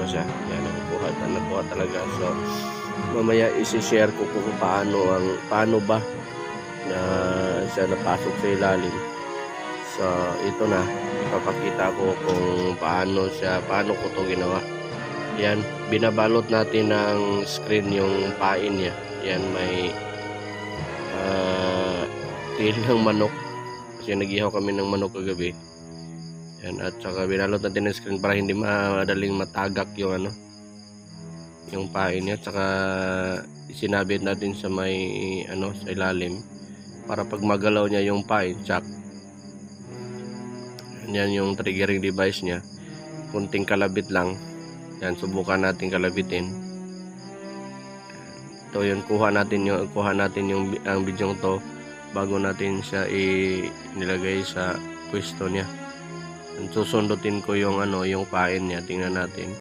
siya. Yan, nakuha talaga. So mamaya isi-share ko kung paano ba na siya napasok sa ilalim. So ito na, ipapakita ko kung paano ko to ginawa. Yan, binabalot natin ng screen yung pain niya. Yan, may tail ng manok kasi nag-ihaw kami ng manok kagabi. Yan, at saka binalot natin ng screen para hindi madaling matagak yung yung pain niya. At saka sinabit natin sa may sa ilalim para pag magalaw niya yung pain, tsak. Yan yung triggering device niya. Kunting kalabit lang. Yan, subukan natin kalabitin. Ito yun, kuha natin yung ang bidyong to bago natin siya nilagay sa pwesto niya. Susundutin ko yung yung pain niya. Tingnan natin.